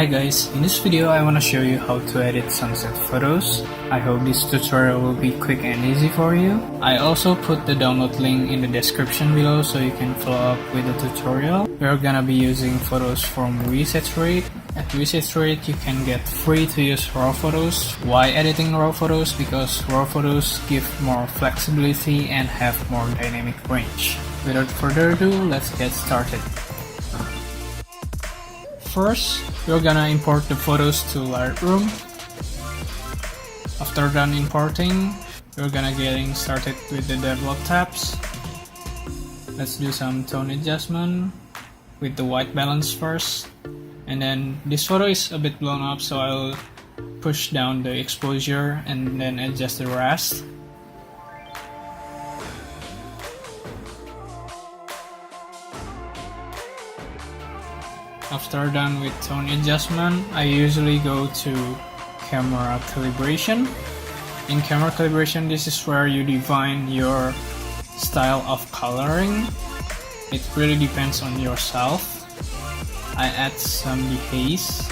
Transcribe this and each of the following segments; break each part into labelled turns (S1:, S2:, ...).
S1: Hi guys, in this video I want to show you how to edit sunset photos. I hope this tutorial will be quick and easy for you. I also put the download link in the description below so you can follow up with the tutorial. We're gonna be using photos from WeSaturate. At WeSaturate you can get free to use raw photos. Why editing raw photos? Because raw photos give more flexibility and have more dynamic range. Without further ado, let's get started. First, we're gonna import the photos to Lightroom. After done importing, we're gonna getting started with the develop tabs. Let's do some tone adjustment with the white balance first. And then this photo is a bit blown up, so I'll push down the exposure and then adjust the rest. After done with tone adjustment, I usually go to camera calibration. In camera calibration, this is where you define your style of coloring. It really depends on yourself. I add some dehaze,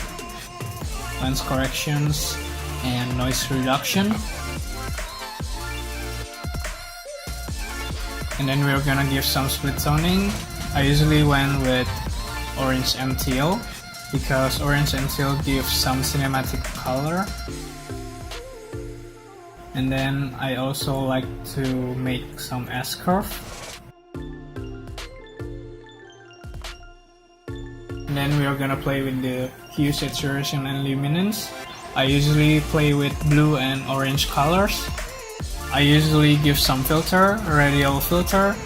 S1: lens corrections, and noise reduction. And then we're gonna give some split toning. I usually went with orange and teal because orange and teal give some cinematic color. And then I also like to make some S-curve. And then we are gonna play with the hue, saturation, and luminance. I usually play with blue and orange colors. I usually give some filter, a radial filter,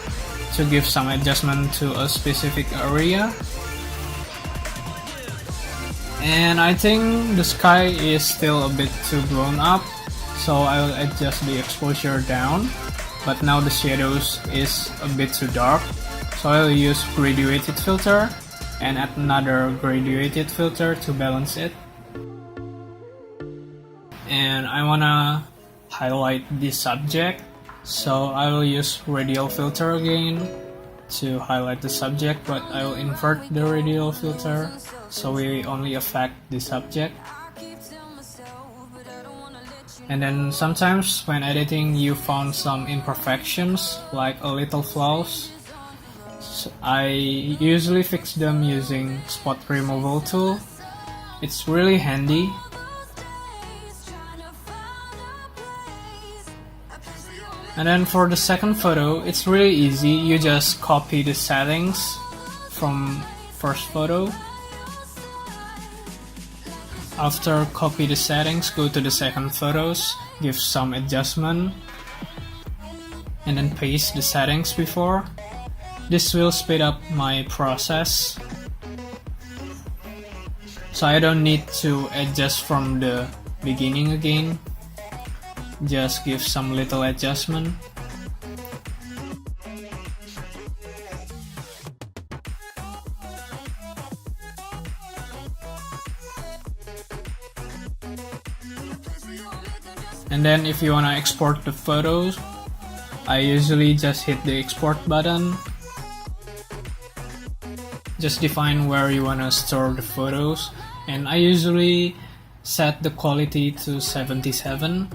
S1: to give some adjustment to a specific area. And I think the sky is still a bit too blown up, so I will adjust the exposure down. But now the shadows is a bit too dark, so I will use graduated filter and add another graduated filter to balance it. And I wanna highlight this subject, so I will use radial filter again to highlight the subject, but I will invert the radial filter so we only affect the subject. And then sometimes when editing you found some imperfections, like a little flaws. So I usually fix them using spot removal tool. It's really handy. And then for the second photo, it's really easy. You just copy the settings from first photo. After copy the settings, go to the second photos, give some adjustment, and then paste the settings before. This will speed up my process, so I don't need to adjust from the beginning again. Just give some little adjustment. And then if you wanna export the photos, I usually just hit the export button. Just define where you wanna store the photos, and I usually set the quality to 77.